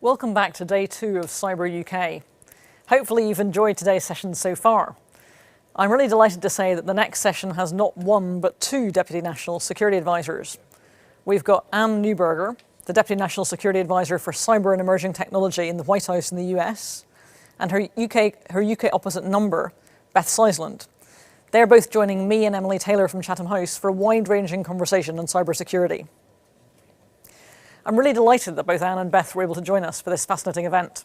Welcome back to day 2 of Cyber UK. Hopefully you've enjoyed today's session so far. I'm really delighted to say that the next session has not one but 2 Deputy National Security Advisors. We've got Anne Neuberger, the Deputy National Security Advisor for Cyber and Emerging Technology in the White House in the US, and her UK opposite number, Beth Seiseland. They're both joining me and Emily Taylor from Chatham House for a wide-ranging conversation on cybersecurity. I'm really delighted that both Anne and Beth were able to join us for this fascinating event.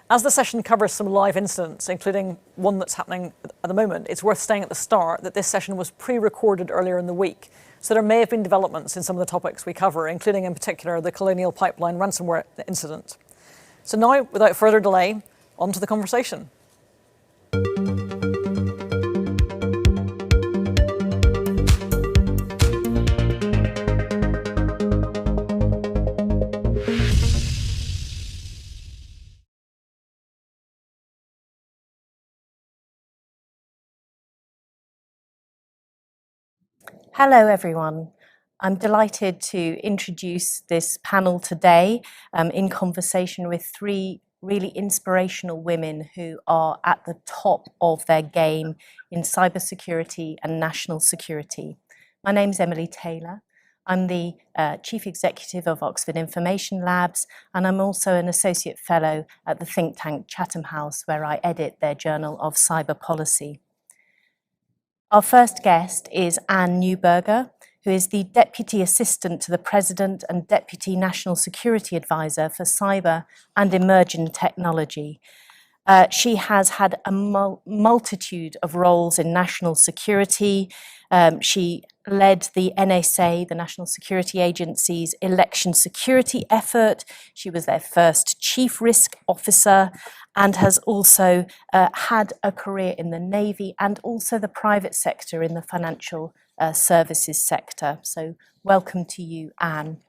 As the session covers some live incidents, including one that's happening at the moment, it's worth saying at the start that this session was pre-recorded earlier in the week, so there may have been developments in some of the topics we cover, including in particular the Colonial Pipeline ransomware incident. So now, without further delay, on to the conversation. Hello, everyone. I'm delighted to introduce this panel today in conversation with 3 really inspirational women who are at the top of their game in cybersecurity and national security. My name's Emily Taylor. I'm the Chief Executive of Oxford Information Labs, and I'm also an Associate Fellow at the think tank Chatham House, where I edit their Journal of Cyber Policy. Our first guest is Anne Neuberger, who is the Deputy Assistant to the President and Deputy National Security Advisor for Cyber and Emerging Technology. She has had a multitude of roles in national security. She led the NSA, the National Security Agency's election security effort. She was their first Chief Risk Officer and has also had a career in the Navy and also the private sector in the financial services sector. So welcome to you, Anne.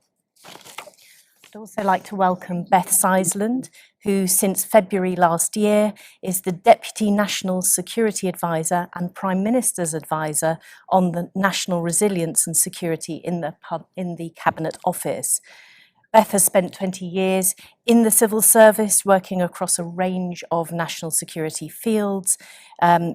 I'd also like to welcome Beth Seiseland, who since February last year is the Deputy National Security Advisor and Prime Minister's Advisor on the National Resilience and Security in the Cabinet Office. Beth has spent 20 years in the civil service, working across a range of national security fields.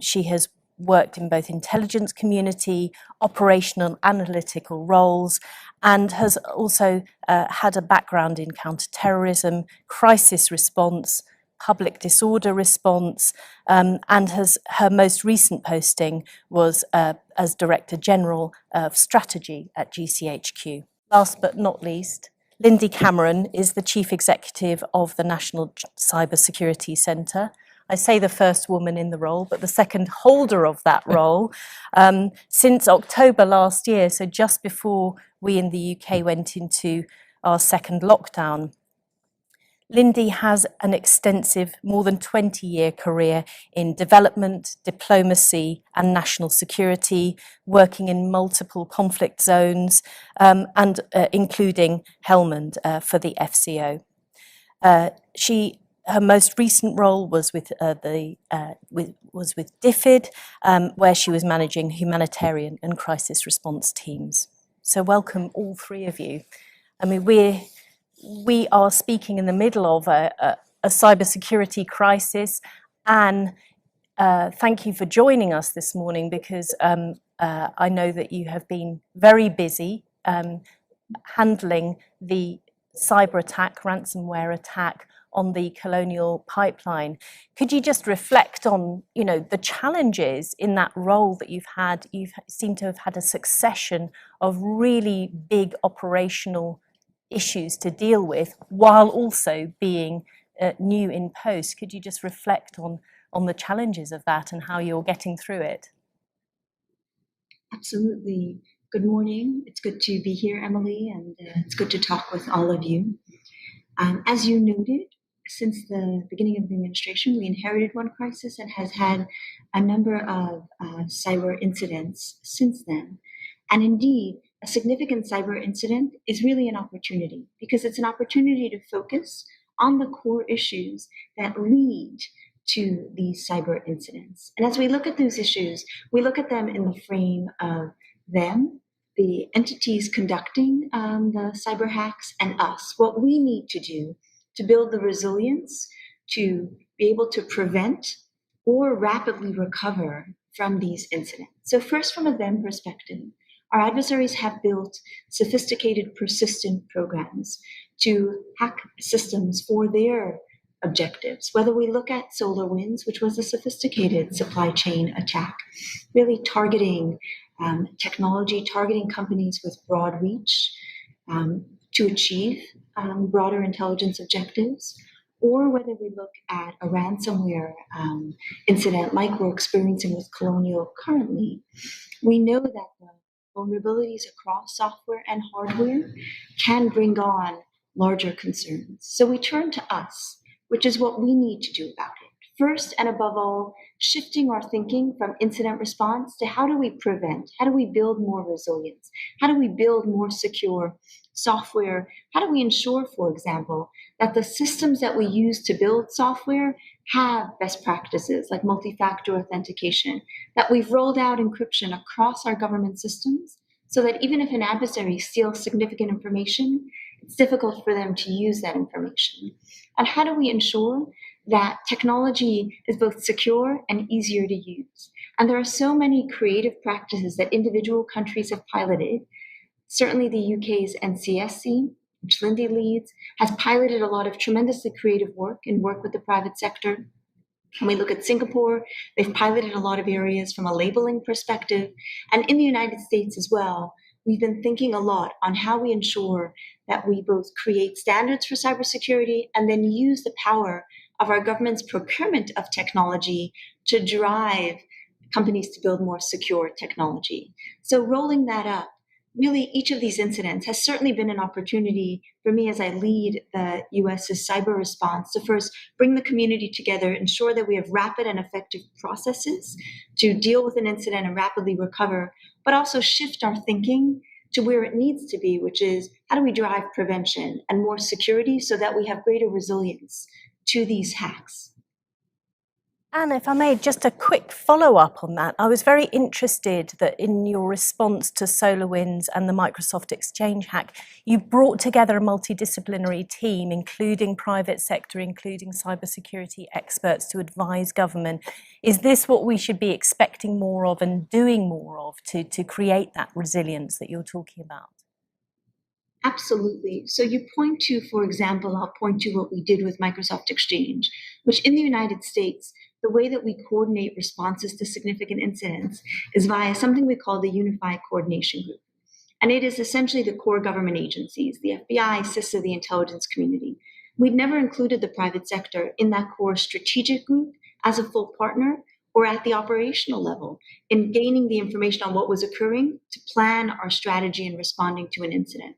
She has worked in both intelligence community, operational analytical roles, and has also had a background in counter-terrorism, crisis response, public disorder response, and her most recent posting was as Director General of Strategy at GCHQ. Last but not least, Lindy Cameron is the Chief Executive of the National Cybersecurity Centre. I say the first woman in the role, but the second holder of that role since October last year, so just before we in the UK went into our second lockdown. Lindy has an extensive, more than 20-year career in development, diplomacy, and national security, working in multiple conflict zones, and including Helmand for the FCO. Her most recent role was with DFID, where she was managing humanitarian and crisis response teams. So welcome all 3 of you. I mean, we are speaking in the middle of a cybersecurity crisis, and thank you for joining us this morning, because I know that you have been very busy handling the cyber attack, ransomware attack on the Colonial Pipeline. Could you just reflect on, the challenges in that role that you've had? You seem to have had a succession of really big operational issues to deal with while also being new in post. Could you just reflect on the challenges of that and how you're getting through it? Absolutely. Good morning. It's good to be here, Emily, and it's good to talk with all of you. As you noted, since the beginning of the administration, we inherited one crisis and has had a number of cyber incidents since then. And indeed, a significant cyber incident is really an opportunity, because it's an opportunity to focus on the core issues that lead to these cyber incidents. And as we look at those issues, we look at them in the frame of them, the entities conducting the cyber hacks, and us. What we need to do to build the resilience to be able to prevent or rapidly recover from these incidents. So first, from a them perspective, our adversaries have built sophisticated, persistent programs to hack systems for their objectives. Whether we look at SolarWinds, which was a sophisticated supply chain attack, really targeting technology, targeting companies with broad reach to achieve broader intelligence objectives, or whether we look at a ransomware incident like we're experiencing with Colonial currently, we know that the vulnerabilities across software and hardware can bring on larger concerns. So we turn to us, which is what we need to do about it. First and above all, shifting our thinking from incident response to how do we prevent, how do we build more resilience, how do we build more secure software, how do we ensure, for example, that the systems that we use to build software have best practices like multi-factor authentication, that we've rolled out encryption across our government systems so that even if an adversary steals significant information, it's difficult for them to use that information. And how do we ensure that technology is both secure and easier to use? And there are so many creative practices that individual countries have piloted. Certainly the UK's NCSC, which Lindy leads, has piloted a lot of tremendously creative work and work with the private sector. When we look at Singapore, they've piloted a lot of areas from a labeling perspective. And in the United States as well, we've been thinking a lot on how we ensure that we both create standards for cybersecurity and then use the power of our government's procurement of technology to drive companies to build more secure technology. So rolling that up, really each of these incidents has certainly been an opportunity for me as I lead the US's cyber response to first bring the community together, ensure that we have rapid and effective processes to deal with an incident and rapidly recover, but also shift our thinking to where it needs to be, which is how do we drive prevention and more security so that we have greater resilience to these hacks. Anne, if I may, just a quick follow-up on that. I was very interested that in your response to SolarWinds and the Microsoft Exchange hack, you brought together a multidisciplinary team, including private sector, including cybersecurity experts to advise government. Is this what we should be expecting more of and doing more of to create that resilience that you're talking about? Absolutely. So you point to, for example, I'll point to what we did with Microsoft Exchange, which in the United States, the way that we coordinate responses to significant incidents is via something we call the Unified Coordination Group. And it is essentially the core government agencies, the FBI, CISA, the intelligence community. We'd never included the private sector in that core strategic group as a full partner or at the operational level in gaining the information on what was occurring to plan our strategy in responding to an incident.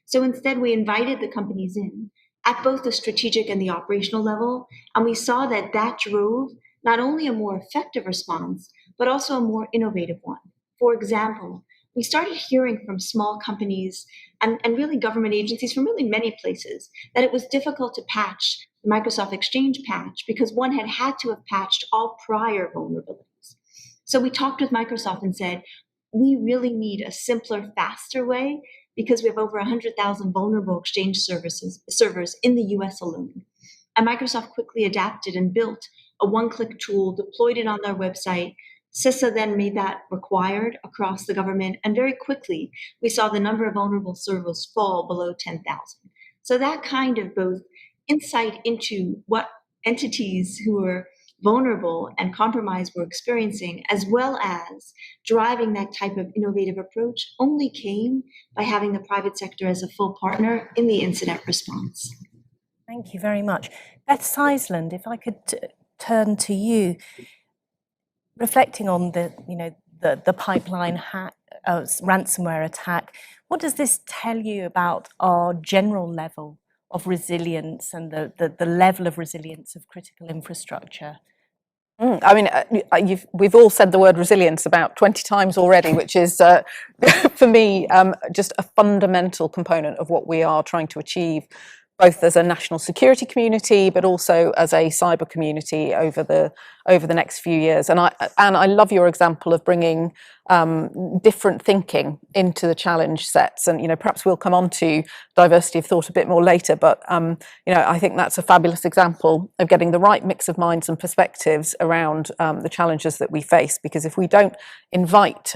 So instead, we invited the companies in at both the strategic and the operational level, and we saw that that drove not only a more effective response, but also a more innovative one. For example, we started hearing from small companies and really government agencies from really many places that it was difficult to patch the Microsoft Exchange patch because one had to have patched all prior vulnerabilities. So we talked with Microsoft and said, we really need a simpler, faster way because we have over 100,000 vulnerable Exchange servers in the US alone. And Microsoft quickly adapted and built a one-click tool, deployed it on their website. CISA then made that required across the government. And very quickly, we saw the number of vulnerable servers fall below 10,000. So that kind of both insight into what entities who were vulnerable and compromised were experiencing, as well as driving that type of innovative approach, only came by having the private sector as a full partner in the incident response. Thank you very much. Beth Sizeland, if I could turn to you, reflecting on the pipeline hack, ransomware attack, what does this tell you about our general level of resilience and the level of resilience of critical infrastructure? I mean, we've all said the word resilience about 20 times already, which is, for me, just a fundamental component of what we are trying to achieve, both as a national security community, but also as a cyber community over the over the next few years. And I love your example of bringing different thinking into the challenge sets. And, perhaps we'll come on to diversity of thought a bit more later, but, I think that's a fabulous example of getting the right mix of minds and perspectives around the challenges that we face. Because if we don't invite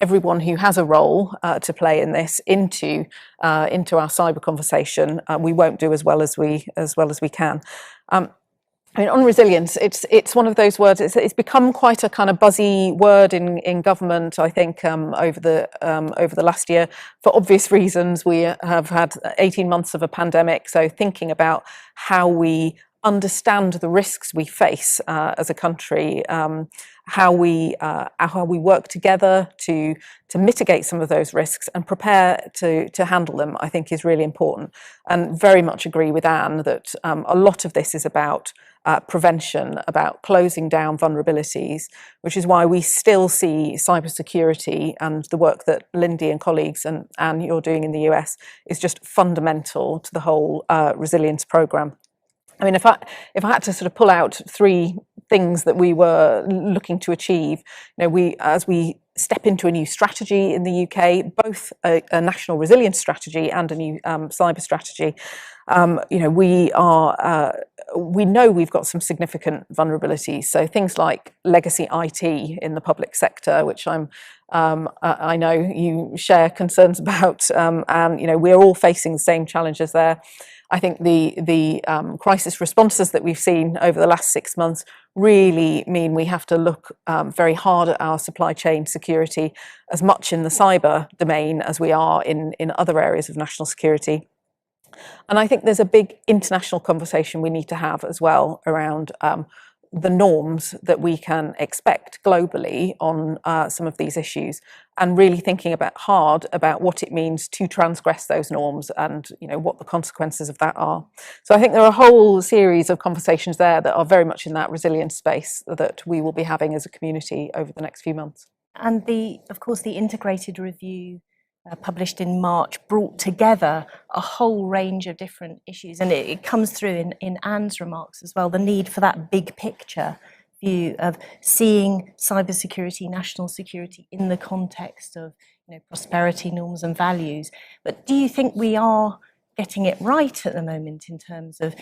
everyone who has a role to play in this into our cyber conversation, we won't do as well as we can. On resilience, it's one of those words. It's become quite a kind of buzzy word in government. I think over the last year, for obvious reasons, we have had 18 months of a pandemic. So thinking about how we understand the risks we face as a country, how we work together to mitigate some of those risks and prepare to handle them, I think is really important. And very much agree with Anne that a lot of this is about prevention, about closing down vulnerabilities, which is why we still see cybersecurity and the work that Lindy and colleagues and Anne you're doing in the US is just fundamental to the whole resilience programme. I mean, if I had to sort of pull out three things that we were looking to achieve, as we step into a new strategy in the UK, both a national resilience strategy and a new cyber strategy, we know we've got some significant vulnerabilities. So things like legacy IT in the public sector, which I know you share concerns about, and we're all facing the same challenges there. I think the crisis responses that we've seen over the last 6 months really mean we have to look very hard at our supply chain security, as much in the cyber domain as we are in other areas of national security. And I think there's a big international conversation we need to have as well around the norms that we can expect globally on some of these issues, and really thinking hard about what it means to transgress those norms and what the consequences of that are. So I think there are a whole series of conversations there that are very much in that resilience space that we will be having as a community over the next few months. And of course, the integrated review published in March brought together a whole range of different issues, and it comes through in Anne's remarks as well, the need for that big picture view of seeing cybersecurity, national security in the context of prosperity norms and values. But do you think we are getting it right at the moment in terms of,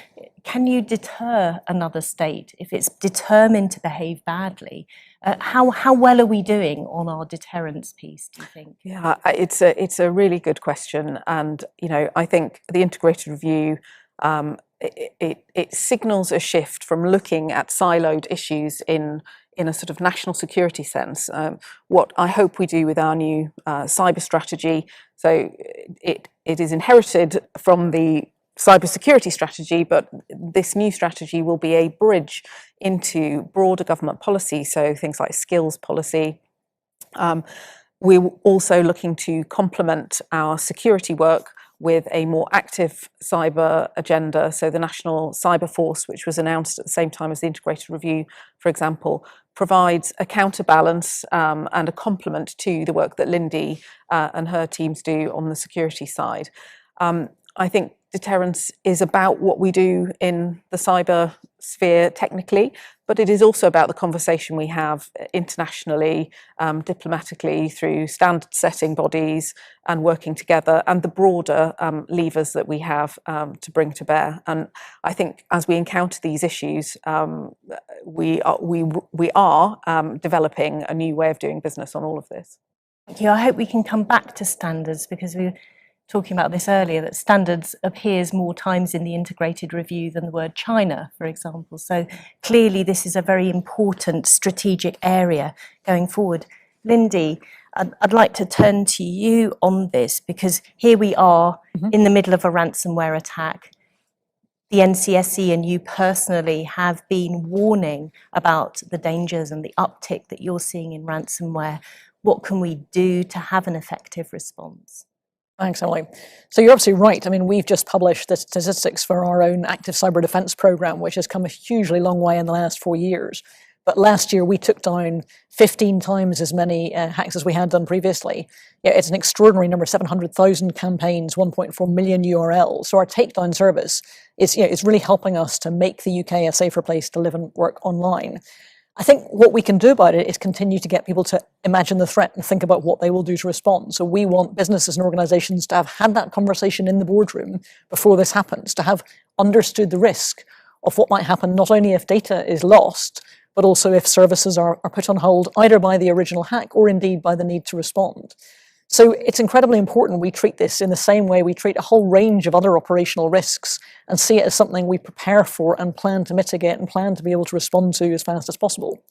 can you deter another state if it's determined to behave badly? How well are we doing on our deterrence piece, do you think? Yeah, it's a really good question. And, I think the integrated review, it signals a shift from looking at siloed issues in a sort of national security sense. What I hope we do with our new cyber strategy, so it is inherited from the cybersecurity strategy, but this new strategy will be a bridge into broader government policy, so things like skills policy. We're also looking to complement our security work with a more active cyber agenda. So the National Cyber Force, which was announced at the same time as the integrated review, for example, provides a counterbalance and a complement to the work that Lindy and her teams do on the security side. I think deterrence is about what we do in the cyber sphere technically, but it is also about the conversation we have internationally, diplomatically, through standard setting bodies and working together, and the broader levers that we have to bring to bear. And I think as we encounter these issues, we are developing a new way of doing business on all of this. Thank you. I hope we can come back to standards, because we were talking about this earlier, that standards appears more times in the integrated review than the word China, for example. So clearly this is a very important strategic area going forward. Lindy, I'd like to turn to you on this, because here we are in the middle of a ransomware attack. The NCSC and you personally have been warning about the dangers and the uptick that you're seeing in ransomware. What can we do to have an effective response? Thanks, Emily. So you're absolutely right. I mean, we've just published the statistics for our own active cyber defense program, which has come a hugely long way in the last 4 years. but last year we took down 15 times as many hacks as we had done previously. Yeah, it's an extraordinary number, 700,000 campaigns, 1.4 million URLs. So our takedown service is, it's really helping us to make the UK a safer place to live and work online. I think what we can do about it is continue to get people to imagine the threat and think about what they will do to respond. So we want businesses and organizations to have had that conversation in the boardroom before this happens, to have understood the risk of what might happen, not only if data is lost, but also if services are put on hold, either by the original hack or indeed by the need to respond. So it's incredibly important we treat this in the same way we treat a whole range of other operational risks and see it as something we prepare for and plan to mitigate and plan to be able to respond to as fast as possible.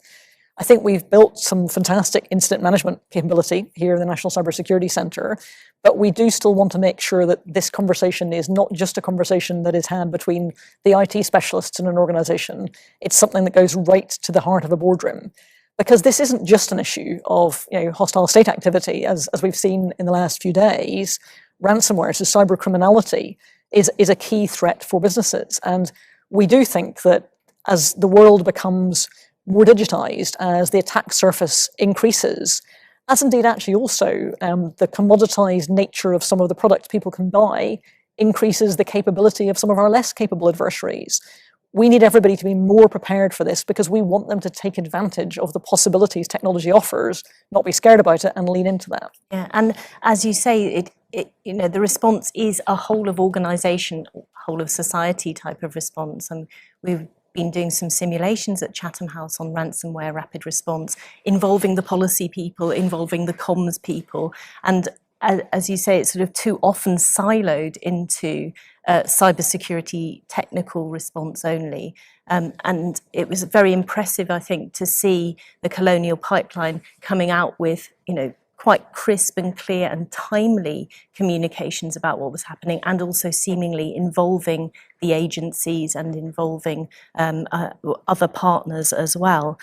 I think we've built some fantastic incident management capability here in the National Cybersecurity Centre, but we do still want to make sure that this conversation is not just a conversation that is had between the IT specialists in an organisation. It's something that goes right to the heart of a boardroom. Because this isn't just an issue of hostile state activity, as we've seen in the last few days. Ransomware, so cyber criminality, is a key threat for businesses. And we do think that as the world becomes more digitized, as the attack surface increases, as indeed actually also the commoditized nature of some of the products people can buy increases the capability of some of our less capable adversaries. We need everybody to be more prepared for this because we want them to take advantage of the possibilities technology offers, not be scared about it and lean into that. Yeah, and as you say, the response is a whole of organisation, whole of society type of response. And we've been doing some simulations at Chatham House on ransomware rapid response, involving the policy people, involving the comms people, and as you say, it's sort of too often siloed into cybersecurity technical response only. And it was very impressive, I think, to see the Colonial Pipeline coming out with, quite crisp and clear and timely communications about what was happening, and also seemingly involving the agencies and involving other partners as well.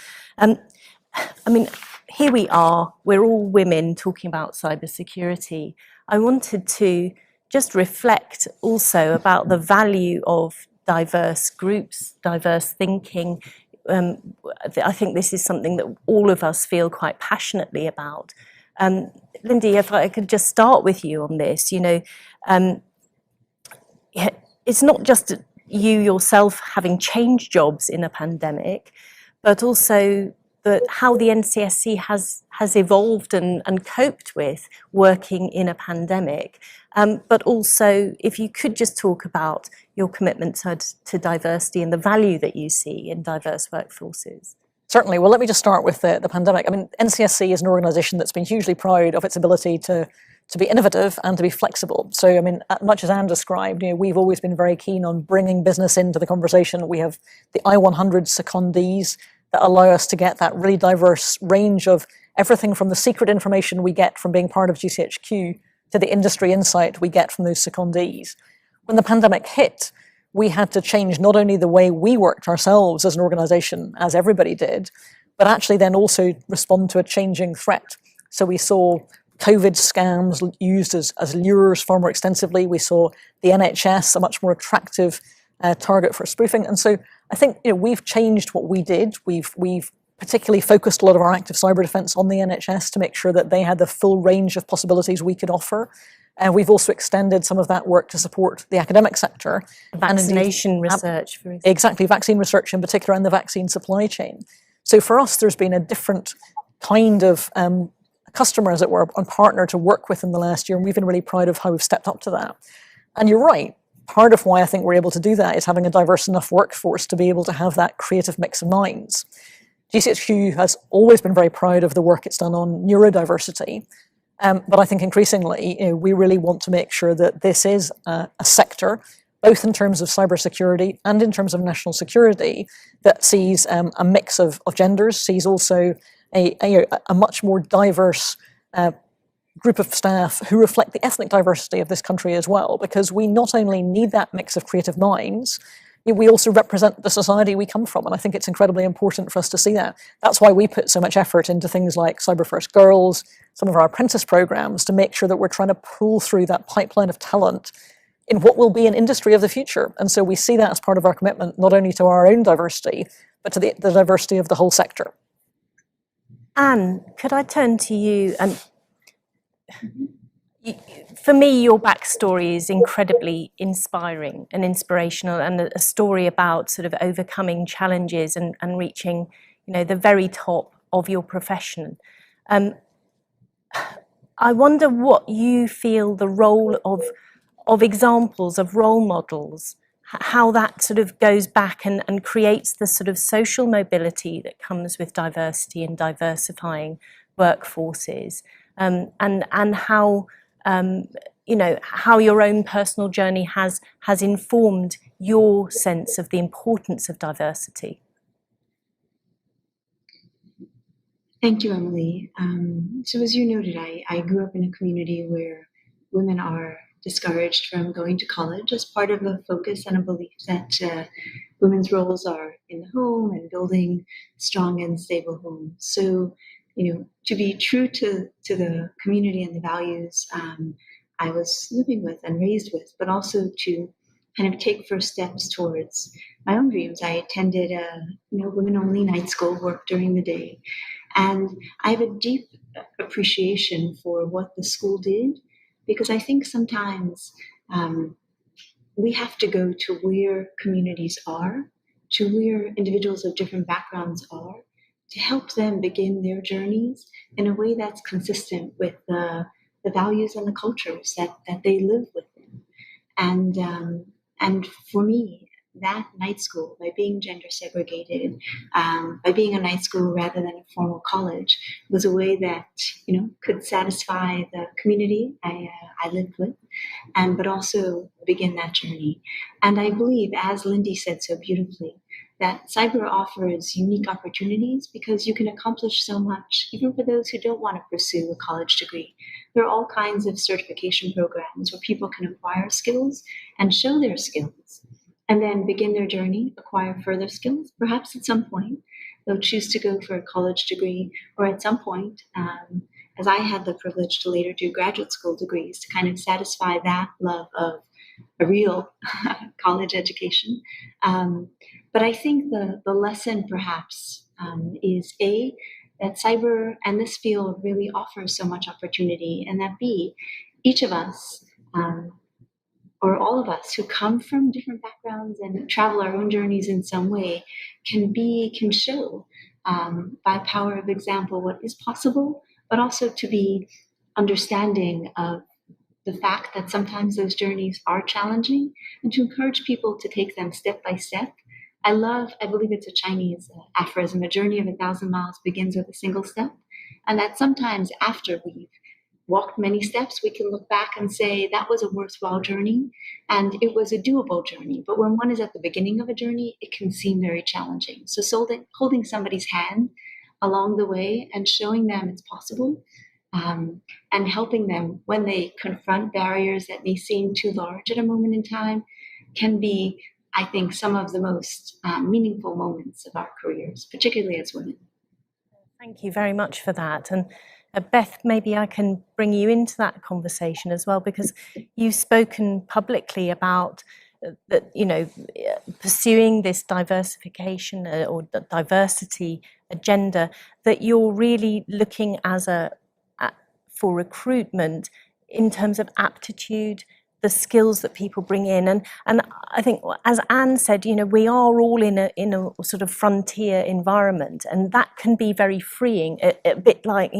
Here we are, we're all women talking about cybersecurity. I wanted to just reflect also about the value of diverse groups, diverse thinking. I think this is something that all of us feel quite passionately about. Lindy, if I could just start with you on this, it's not just you yourself having changed jobs in a pandemic, but also how the NCSC has evolved and coped with working in a pandemic. But also, if you could just talk about your commitment to diversity and the value that you see in diverse workforces. Certainly. Well, let me just start with the pandemic. NCSC is an organisation that's been hugely proud of its ability to be innovative and to be flexible. So, much as Anne described, we've always been very keen on bringing business into the conversation. We have the I-100 secondees that allow us to get that really diverse range of everything from the secret information we get from being part of GCHQ to the industry insight we get from those secondees. When the pandemic hit, we had to change not only the way we worked ourselves as an organisation, as everybody did, but actually then also respond to a changing threat. So we saw COVID scams used as lures far more extensively. We saw the NHS, a much more attractive target for spoofing. And so I think we've changed what we did. We've particularly focused a lot of our active cyber defence on the NHS to make sure that they had the full range of possibilities we could offer. And we've also extended some of that work to support the academic sector. Vaccination research, for example. Exactly, vaccine research in particular, and the vaccine supply chain. So for us, there's been a different kind of customer, as it were, and partner to work with in the last year, and we've been really proud of how we've stepped up to that. And you're right, part of why I think we're able to do that is having a diverse enough workforce to be able to have that creative mix of minds. GCHQ has always been very proud of the work it's done on neurodiversity, but I think increasingly, we really want to make sure that this is a sector, both in terms of cybersecurity and in terms of national security, that sees a mix of genders, sees also a much more diverse group of staff who reflect the ethnic diversity of this country as well, because we not only need that mix of creative minds, we also represent the society we come from, and I think it's incredibly important for us to see that. That's why we put so much effort into things like Cyber First Girls, some of our apprentice programs, to make sure that we're trying to pull through that pipeline of talent in what will be an industry of the future. And so we see that as part of our commitment, not only to our own diversity, but to the diversity of the whole sector. Anne, could I turn to you? And for me, your backstory is incredibly inspiring and inspirational, and a story about sort of overcoming challenges and reaching, the very top of your profession. I wonder what you feel the role of examples, of role models, how that sort of goes back and creates the sort of social mobility that comes with diversity and diversifying workforces, and how how your own personal journey has informed your sense of the importance of diversity. Thank you, Emily. So as you noted, I grew up in a community where women are discouraged from going to college as part of a focus and a belief that women's roles are in the home and building strong and stable homes. So, to be true to the community and the values I was living with and raised with, but also to kind of take first steps towards my own dreams. I attended a women-only night school, worked during the day, and I have a deep appreciation for what the school did, because I think sometimes we have to go to where communities are, to where individuals of different backgrounds are, to help them begin their journeys in a way that's consistent with the values and the cultures that they live within. And for me, that night school, by being gender segregated, by being a night school rather than a formal college, was a way that could satisfy the community I lived with, but also begin that journey. And I believe, as Lindy said so beautifully, that cyber offers unique opportunities because you can accomplish so much, even for those who don't want to pursue a college degree. There are all kinds of certification programs where people can acquire skills and show their skills, and then begin their journey, acquire further skills. Perhaps at some point they'll choose to go for a college degree, or at some point, as I had the privilege to later do graduate school degrees, to kind of satisfy that love of a real college education. But I think the lesson perhaps is A, that cyber and this field really offers so much opportunity, and that B, each of us, or all of us who come from different backgrounds and travel our own journeys in some way, can show by power of example what is possible, but also to be understanding of the fact that sometimes those journeys are challenging, and to encourage people to take them step by step. I believe it's a Chinese aphorism, a journey of 1,000 miles begins with a single step, and that sometimes after we've walked many steps, we can look back and say that was a worthwhile journey and it was a doable journey. But when one is at the beginning of a journey, it can seem very challenging. So holding somebody's hand along the way and showing them it's possible, and helping them when they confront barriers that may seem too large at a moment in time, can be, I think, some of the most meaningful moments of our careers, particularly as women. Thank you very much for that. And Beth, maybe I can bring you into that conversation as well, because you've spoken publicly about that, pursuing this diversification or diversity agenda, that you're really looking for recruitment in terms of aptitude, the skills that people bring in. And I think, as Anne said, we are all in a sort of frontier environment, and that can be very freeing, a bit like,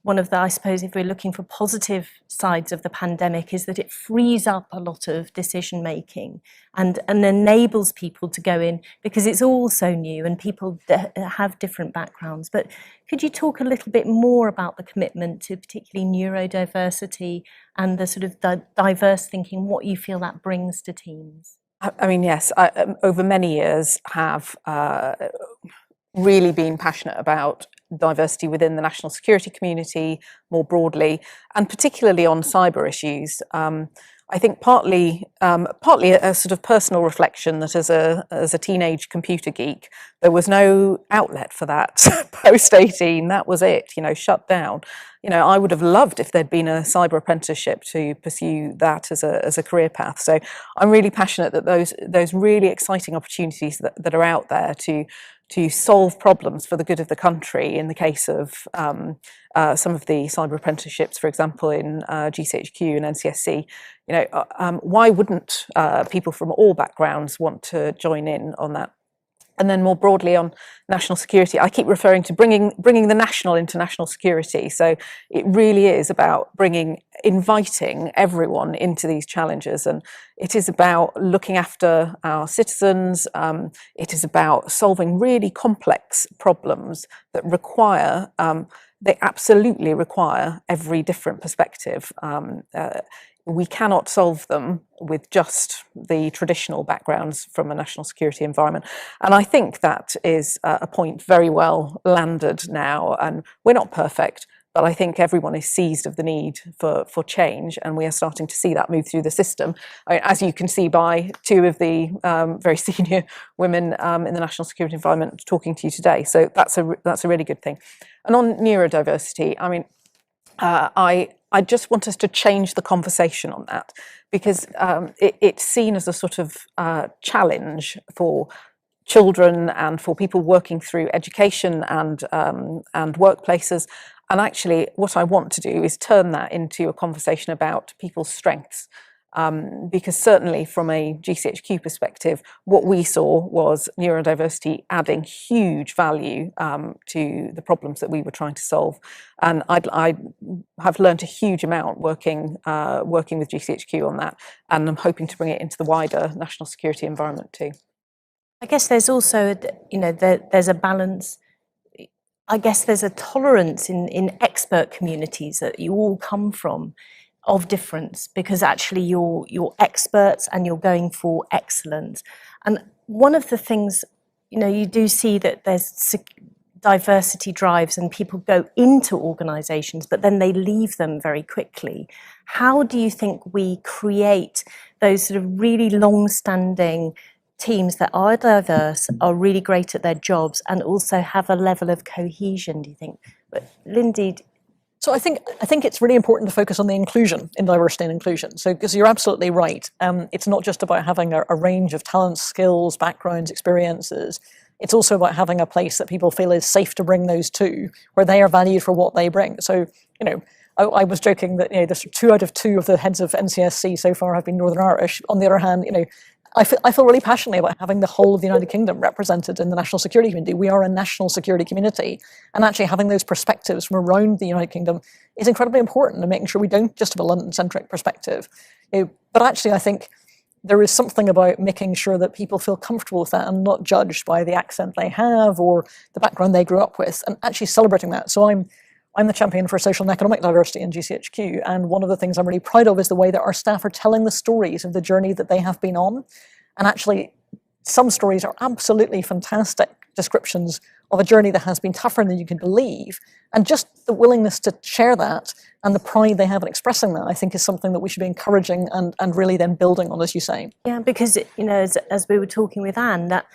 one of the, I suppose, if we're looking for positive sides of the pandemic, is that it frees up a lot of decision making and enables people to go in, because it's all so new and people have different backgrounds. But could you talk a little bit more about the commitment to particularly neurodiversity and the sort of diverse thinking, what you feel that brings to teams? I mean, yes, I over many years have really been passionate about diversity within the national security community more broadly, and particularly on cyber issues. I think partly a sort of personal reflection that as a teenage computer geek, there was no outlet for that post 18. That was it, shut down. I would have loved if there'd been a cyber apprenticeship to pursue that as a career path. So I'm really passionate that those really exciting opportunities that are out there to solve problems for the good of the country, in the case of some of the cyber apprenticeships, for example, in GCHQ and NCSC, why wouldn't people from all backgrounds want to join in on that? And then more broadly on national security, I keep referring to bringing the national into national security. So it really is about inviting everyone into these challenges, and it is about looking after our citizens. It is about solving really complex problems that they absolutely require every different perspective. We cannot solve them with just the traditional backgrounds from a national security environment. And I think that is a point very well landed now. And we're not perfect, but I think everyone is seized of the need for change. And we are starting to see that move through the system. As you can see by two of the very senior women in the national security environment talking to you today. So that's a really good thing. And on neurodiversity, I mean, I just want us to change the conversation on that, because it's seen as a sort of challenge for children and for people working through education and workplaces. And actually, what I want to do is turn that into a conversation about people's strengths. Because certainly from a GCHQ perspective, what we saw was neurodiversity adding huge value to the problems that we were trying to solve. And I have learned a huge amount working with GCHQ on that, and I'm hoping to bring it into the wider national security environment too. I guess there's also, there's a balance. I guess there's a tolerance in expert communities that you all come from, of difference, because actually you're experts and you're going for excellence. And one of the things, you do see that there's diversity drives and people go into organizations, but then they leave them very quickly. How do you think we create those sort of really long-standing teams that are diverse, are really great at their jobs, and also have a level of cohesion, do you think? But Lindy. So I think it's really important to focus on the inclusion in diversity and inclusion. So, because you're absolutely right, it's not just about having a range of talents, skills, backgrounds, experiences. It's also about having a place that people feel is safe to bring those to, where they are valued for what they bring. So, I was joking that there's 2 out of 2 of the heads of NCSC so far have been Northern Irish. On the other hand, I feel really passionately about having the whole of the United Kingdom represented in the national security community. We are a national security community, and actually having those perspectives from around the United Kingdom is incredibly important, and making sure we don't just have a London-centric perspective. But actually, I think there is something about making sure that people feel comfortable with that and not judged by the accent they have or the background they grew up with, and actually celebrating that. So I'm the champion for social and economic diversity in GCHQ, and one of the things I'm really proud of is the way that our staff are telling the stories of the journey that they have been on. And actually, some stories are absolutely fantastic descriptions of a journey that has been tougher than you can believe. And just the willingness to share that and the pride they have in expressing that, I think, is something that we should be encouraging and really then building on, as you say. Yeah, because, as we were talking with Anne, that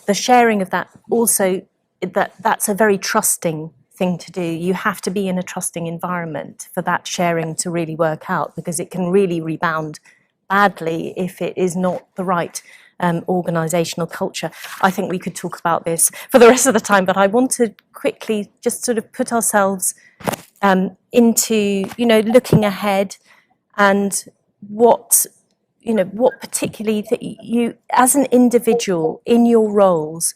the sharing of that also, that's a very trusting thing to do. You have to be in a trusting environment for that sharing to really work out, because it can really rebound badly if it is not the right organisational culture. I think we could talk about this for the rest of the time, but I want to quickly just sort of put ourselves into, looking ahead, and what particularly that you, as an individual in your roles,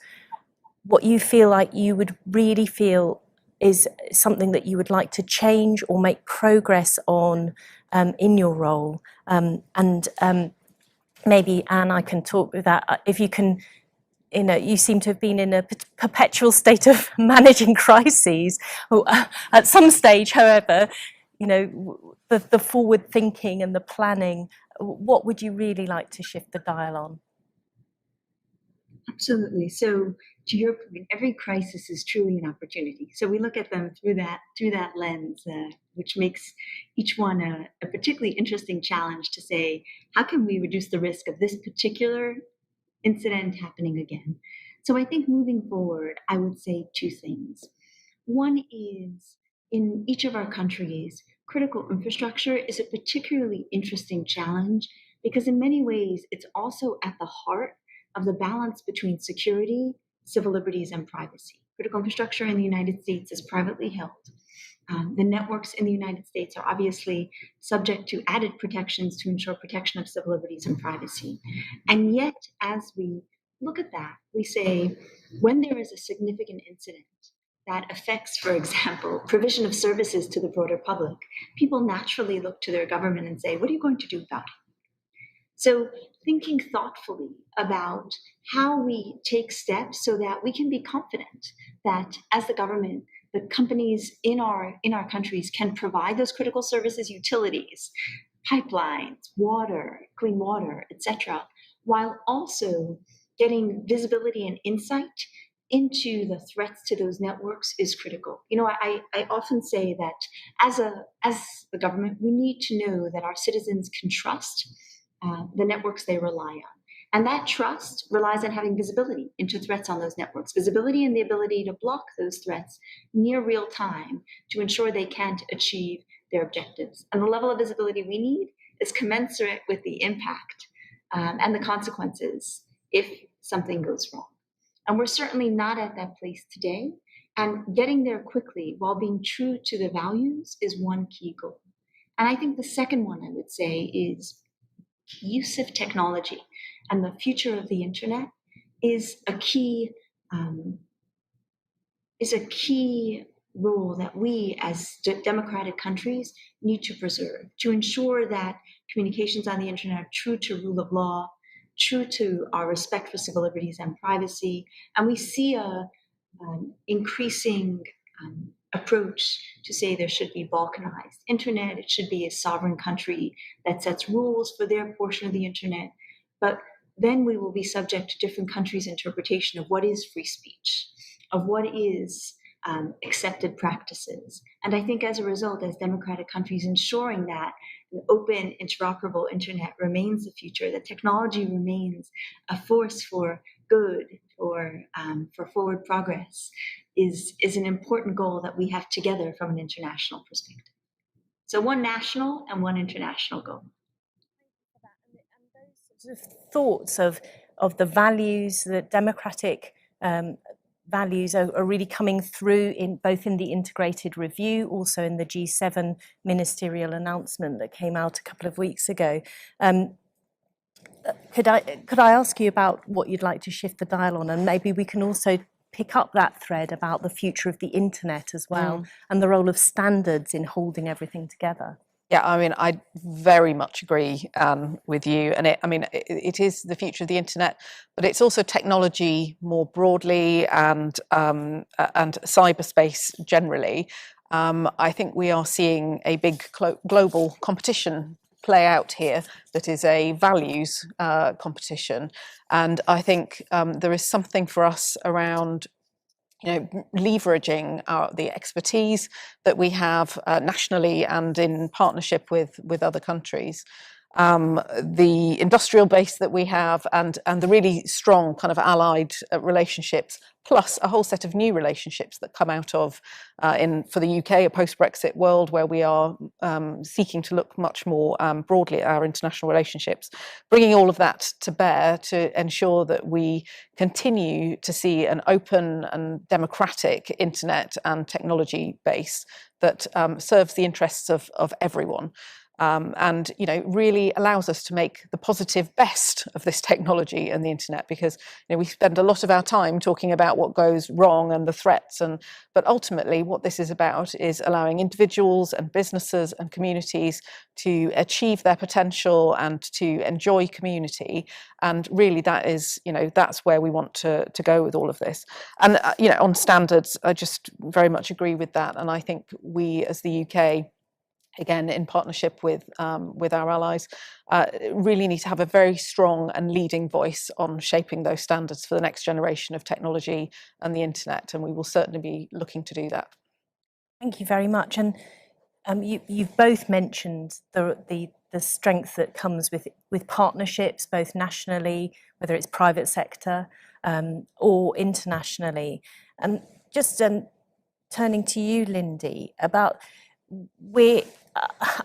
what you feel like you would really feel is something that you would like to change or make progress on in your role. Maybe, Anne, I can talk with that. If you can, you seem to have been in a perpetual state of managing crises. At some stage, however, the forward thinking and the planning, what would you really like to shift the dial on? Absolutely. So, to your point, every crisis is truly an opportunity. So we look at them through that lens, which makes each one a particularly interesting challenge to say, how can we reduce the risk of this particular incident happening again? So I think moving forward, I would say 2 things. One is in each of our countries, critical infrastructure is a particularly interesting challenge because in many ways it's also at the heart of the balance between security, civil liberties, and privacy. Critical infrastructure in the United States is privately held. The networks in the United States are obviously subject to added protections to ensure protection of civil liberties and privacy. And yet, as we look at that, we say, when there is a significant incident that affects, for example, provision of services to the broader public, people naturally look to their government and say, what are you going to do about it? So thinking thoughtfully about how we take steps so that we can be confident that as the government, the companies in our countries can provide those critical services, utilities, pipelines, water, clean water, etc., while also getting visibility and insight into the threats to those networks is critical. You know, I often say that as the government, we need to know that our citizens can trust the networks they rely on. And that trust relies on having visibility into threats on those networks, visibility and the ability to block those threats near real time to ensure they can't achieve their objectives. And the level of visibility we need is commensurate with the impact and the consequences if something goes wrong. And we're certainly not at that place today. And getting there quickly while being true to the values is one key goal. And I think the second one I would say is use of technology and the future of the internet is a key role that we as democratic countries need to preserve to ensure that communications on the internet are true to rule of law, true to our respect for civil liberties and privacy. And we see a increasing approach to say there should be balkanized internet, it should be a sovereign country that sets rules for their portion of the internet. But then we will be subject to different countries' interpretation of what is free speech, of what is accepted practices. And I think as a result, as democratic countries, ensuring that an open, interoperable internet remains the future, that technology remains a force for good, for forward progress, is an important goal that we have together from an international perspective. So one national and one international goal. And those sorts of thoughts of the values, the democratic values are really coming through in both in the integrated review, also in the G7 ministerial announcement that came out a couple of weeks ago. Could I ask you about what you'd like to shift the dial on, and maybe we can also pick up that thread about the future of the internet as well, and the role of standards in holding everything together? Yeah, I mean, I very much agree with you. And it is the future of the internet, but it's also technology more broadly and cyberspace generally. I think we are seeing a big global competition play out here that is a values competition. And I think there is something for us around leveraging the expertise that we have nationally and in partnership with other countries. The industrial base that we have and the really strong kind of allied relationships, plus a whole set of new relationships that come out of, for the UK, a post-Brexit world where we are seeking to look much more broadly at our international relationships, bringing all of that to bear to ensure that we continue to see an open and democratic internet and technology base that serves the interests of everyone. And really allows us to make the positive best of this technology and the internet, because we spend a lot of our time talking about what goes wrong and the threats, but ultimately what this is about is allowing individuals and businesses and communities to achieve their potential and to enjoy community. And really that is that's where we want to go with all of this. And on standards, I just very much agree with that, and I think we as the UK, again in partnership with our allies, really need to have a very strong and leading voice on shaping those standards for the next generation of technology and the internet, and we will certainly be looking to do that. Thank you very much. And you've both mentioned the strength that comes with partnerships, both nationally, whether it's private sector or internationally. And just turning to you, Lindy, about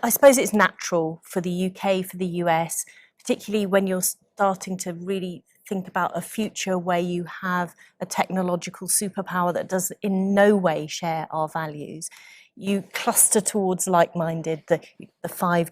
I suppose it's natural for the UK, for the US, particularly when you're starting to really think about a future where you have a technological superpower that does in no way share our values. You cluster towards like-minded, the five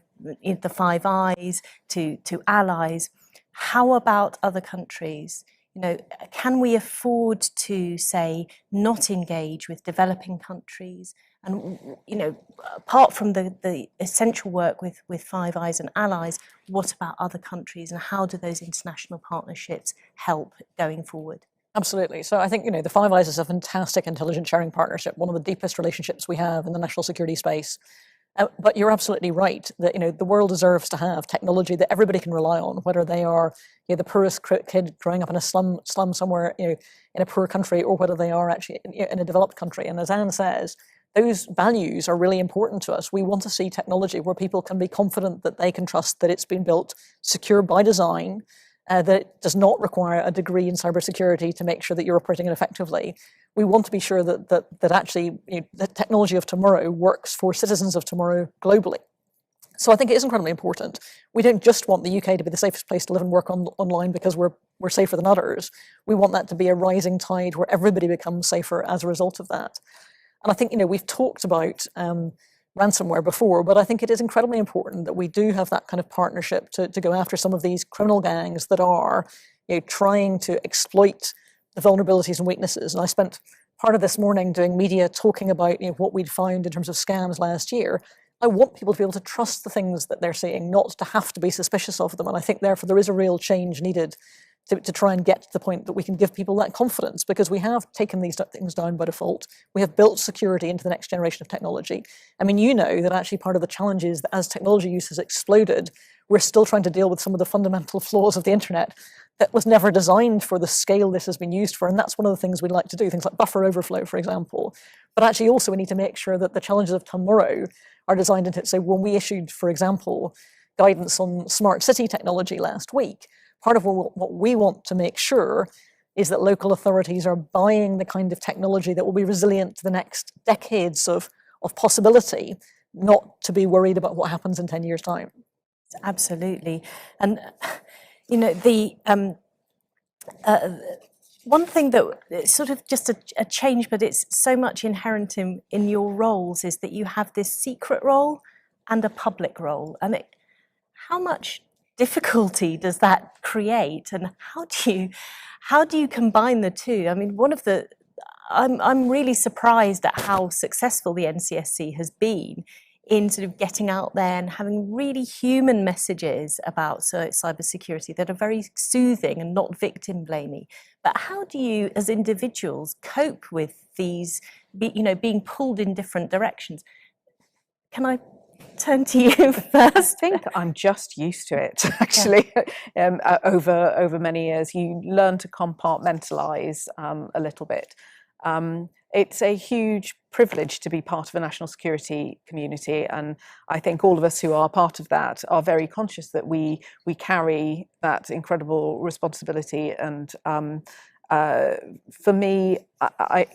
eyes to allies. How about other countries? You know, can we afford to say not engage with developing countries? And you know, apart from the essential work with Five Eyes and allies, what about other countries, and how do those international partnerships help going forward? Absolutely. So I think, you know, the Five Eyes is a fantastic intelligence sharing partnership, one of the deepest relationships we have in the national security space. But you're absolutely right that, you know, the world deserves to have technology that everybody can rely on, whether they are, you know, the poorest kid growing up in a slum somewhere, you know, in a poor country, or whether they are actually in a developed country. And as Anne says, those values are really important to us. We want to see technology where people can be confident that they can trust that it's been built secure by design, that it does not require a degree in cybersecurity to make sure that you're operating it effectively. We want to be sure that actually, you know, the technology of tomorrow works for citizens of tomorrow globally. So I think it is incredibly important. We don't just want the UK to be the safest place to live and work online because we're safer than others. We want that to be a rising tide where everybody becomes safer as a result of that. And I think, you know, we've talked about ransomware before, but I think it is incredibly important that we do have that kind of partnership to go after some of these criminal gangs that are, you know, trying to exploit the vulnerabilities and weaknesses. And I spent part of this morning doing media talking about, you know, what we'd found in terms of scams last year. I want people to be able to trust the things that they're seeing, not to have to be suspicious of them. And I think therefore there is a real change needed to try and get to the point that we can give people that confidence, because we have taken these things down by default. We have built security into the next generation of technology. I mean, you know that actually part of the challenge is that as technology use has exploded, we're still trying to deal with some of the fundamental flaws of the internet that was never designed for the scale this has been used for. And that's one of the things we'd like to do, things like buffer overflow, for example. But actually also we need to make sure that the challenges of tomorrow are designed into it. So when we issued, for example, guidance on smart city technology last week, part of what we want to make sure is that local authorities are buying the kind of technology that will be resilient to the next decades of possibility, not to be worried about what happens in 10 years' time. Absolutely. And, you know, the one thing that it's sort of just a change, but it's so much inherent in your roles, is that you have this secret role and a public role. And how much difficulty does that create, and how do you combine the two? I mean, I'm really surprised at how successful the NCSC has been in sort of getting out there and having really human messages about cybersecurity that are very soothing and not victim blaming. But how do you, as individuals, cope with these, you know, being pulled in different directions? Can I turn to you first? I think I'm just used to it, actually. Yeah. Over many years, you learn to compartmentalize a little bit. It's a huge privilege to be part of a national security community, and I think all of us who are part of that are very conscious that we carry that incredible responsibility. And for me,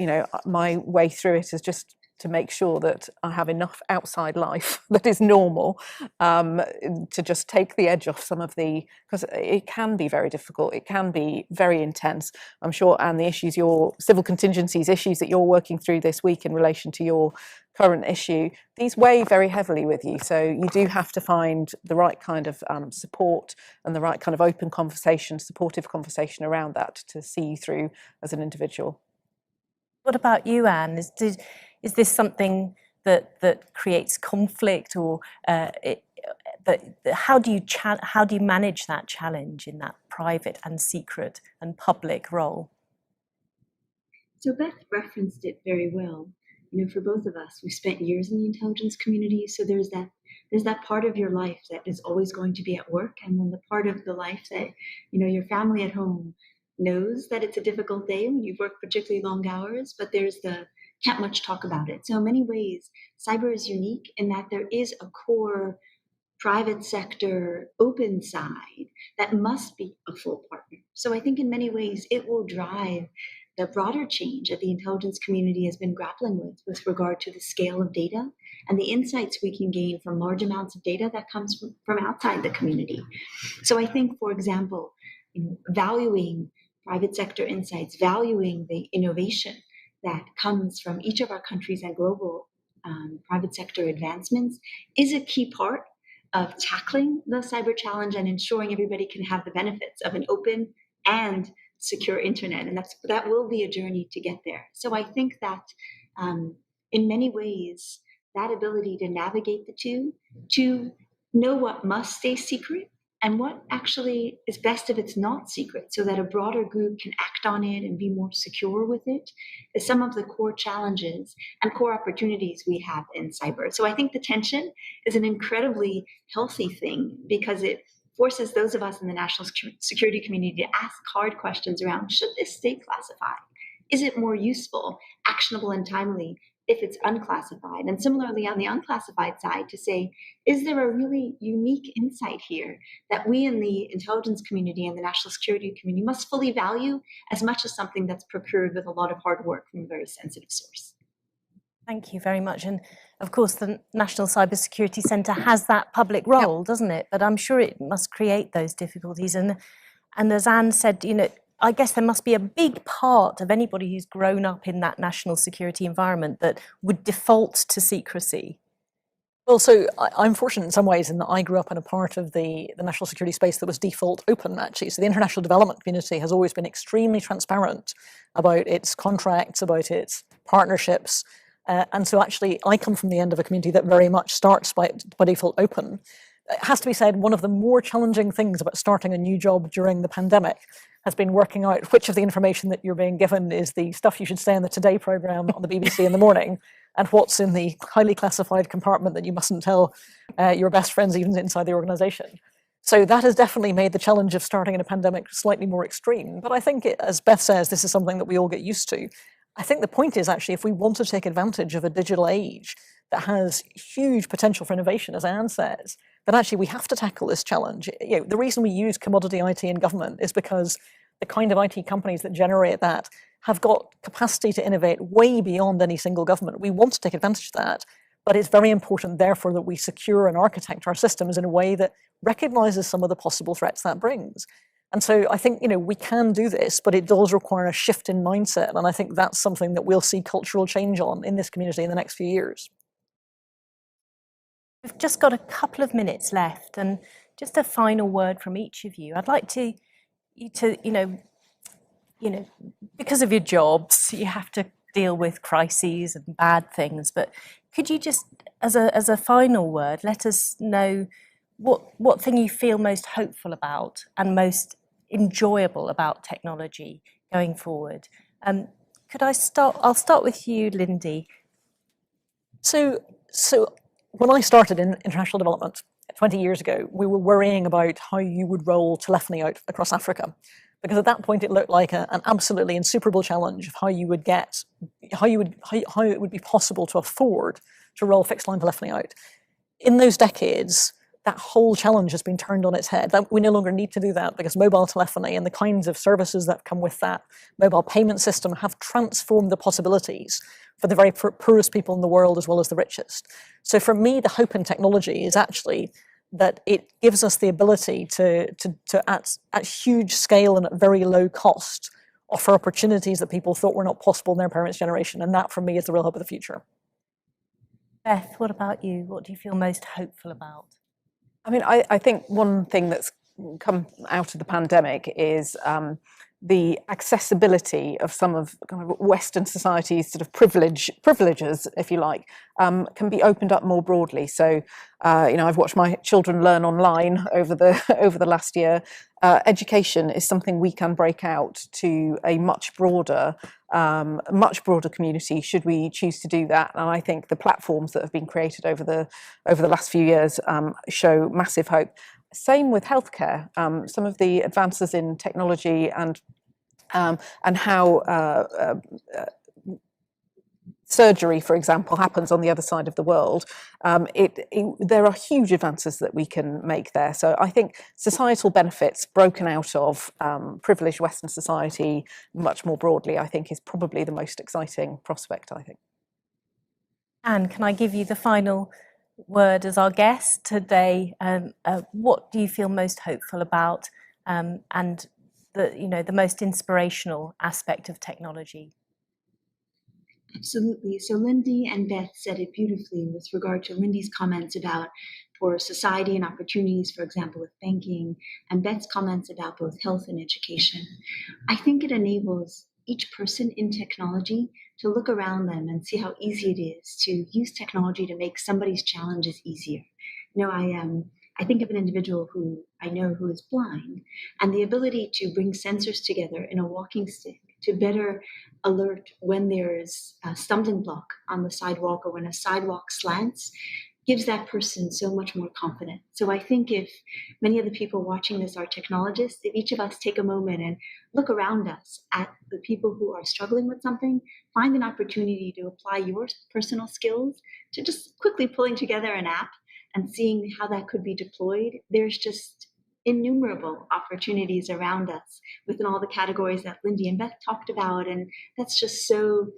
you know, my way through it is just to make sure that I have enough outside life that is normal to just take the edge off some of the, because it can be very difficult, it can be very intense. I'm sure, and the issues, your civil contingencies issues that you're working through this week in relation to your current issue, these weigh very heavily with you. So you do have to find the right kind of support and the right kind of open conversation, supportive conversation around that to see you through as an individual. What about you, Anne? Is this something that creates conflict, or how do you manage that challenge in that private and secret and public role? So Beth referenced it very well. You know, for both of us, we spent years in the intelligence community, so there's that part of your life that is always going to be at work, and then the part of the life that, you know, your family at home knows that it's a difficult day when you've worked particularly long hours, but there's the can't much talk about it. So in many ways, cyber is unique in that there is a core private sector open side that must be a full partner. So I think in many ways it will drive the broader change that the intelligence community has been grappling with regard to the scale of data and the insights we can gain from large amounts of data that comes from outside the community. So I think, for example, valuing private sector insights, valuing the innovation that comes from each of our countries and global private sector advancements is a key part of tackling the cyber challenge and ensuring everybody can have the benefits of an open and secure internet. And that will be a journey to get there. So I think that in many ways, that ability to navigate the two, to know what must stay secret and what actually is best if it's not secret, so that a broader group can act on it and be more secure with it, is some of the core challenges and core opportunities we have in cyber. So I think the tension is an incredibly healthy thing, because it forces those of us in the national security community to ask hard questions around, should this stay classified? Is it more useful, actionable, and timely if it's unclassified? And similarly, on the unclassified side, to say, is there a really unique insight here that we in the intelligence community and the national security community must fully value as much as something that's procured with a lot of hard work from a very sensitive source? Thank you very much. And of course, the National Cybersecurity Centre has that public role, doesn't it? But I'm sure it must create those difficulties. And as Anne said, I guess there must be a big part of anybody who's grown up in that national security environment that would default to secrecy. Well, so I'm fortunate in some ways in that I grew up in a part of the national security space that was default open, actually. So the international development community has always been extremely transparent about its contracts, about its partnerships. And so actually, I come from the end of a community that very much starts by default open. It has to be said, one of the more challenging things about starting a new job during the pandemic has been working out which of the information that you're being given is the stuff you should say in the Today programme on the BBC in the morning, and what's in the highly classified compartment that you mustn't tell your best friends even inside the organisation. So that has definitely made the challenge of starting in a pandemic slightly more extreme. But I think, as Beth says, this is something that we all get used to. I think the point is actually, if we want to take advantage of a digital age that has huge potential for innovation, as Anne says, then actually we have to tackle this challenge. The reason we use commodity IT in government is because the kind of IT companies that generate that have got capacity to innovate way beyond any single government. We want to take advantage of that, but it's very important, therefore, that we secure and architect our systems in a way that recognises some of the possible threats that brings. And so I think, we can do this, but it does require a shift in mindset. And I think that's something that we'll see cultural change on in this community in the next few years. We've just got a couple of minutes left, and just a final word from each of you. I'd like you to, because of your jobs, you have to deal with crises and bad things. But could you just, as a final word, let us know what thing you feel most hopeful about and most enjoyable about technology going forward? Could I start? I'll start with you, Lindy. So when I started in international development 20 years ago, we were worrying about how you would roll telephony out across Africa, because at that point it looked like an absolutely insuperable challenge of how it would be possible to afford to roll fixed line telephony out. In those decades, that whole challenge has been turned on its head. We no longer need to do that, because mobile telephony and the kinds of services that come with that mobile payment system have transformed the possibilities for the very poorest people in the world as well as the richest. So for me, the hope in technology is actually that it gives us the ability to at huge scale and at very low cost, offer opportunities that people thought were not possible in their parents' generation. And that, for me, is the real hope of the future. Beth, what about you? What do you feel most hopeful about? I mean, I think one thing that's come out of the pandemic is the accessibility of some of kind of Western society's sort of privileges, if you like, can be opened up more broadly. So, I've watched my children learn online over the last year. Education is something we can break out to a much broader community should we choose to do that. And I think the platforms that have been created over the last few years show massive hope. Same with healthcare. Some of the advances in technology and how surgery, for example, happens on the other side of the world, there are huge advances that we can make there. So I think societal benefits broken out of privileged Western society much more broadly, I think, is probably the most exciting prospect, I think. Anne, can I give you the final word as our guest today? What do you feel most hopeful about, and the most inspirational aspect of technology? Absolutely. So Lindy and Beth said it beautifully with regard to Lindy's comments about for society and opportunities, for example, with banking, and Beth's comments about both health and education. I think it enables each person in technology to look around them and see how easy it is to use technology to make somebody's challenges easier. I think of an individual who I know who is blind, and the ability to bring sensors together in a walking stick to better alert when there's a stumbling block on the sidewalk or when a sidewalk slants gives that person so much more confidence. So I think if many of the people watching this are technologists, if each of us take a moment and look around us at the people who are struggling with something, find an opportunity to apply your personal skills to just quickly pulling together an app and seeing how that could be deployed, there's just innumerable opportunities around us within all the categories that Lindy and Beth talked about. And that's just so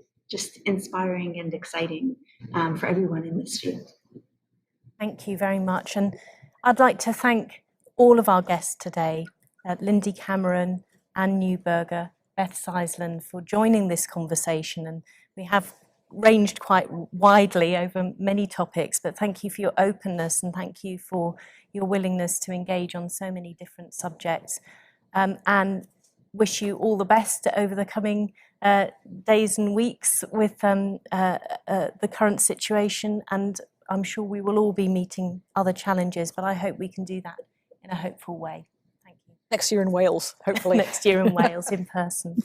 inspiring and exciting for everyone in this field. Thank you very much. And I'd like to thank all of our guests today, Lindy Cameron, Anne Neuberger, Beth Seisland, for joining this conversation. And we have ranged quite widely over many topics, but thank you for your openness and thank you for your willingness to engage on so many different subjects, and wish you all the best over the coming days and weeks with the current situation. And I'm sure we will all be meeting other challenges, but I hope we can do that in a hopeful way. Thank you. Next year in Wales, hopefully. Next year in Wales in person.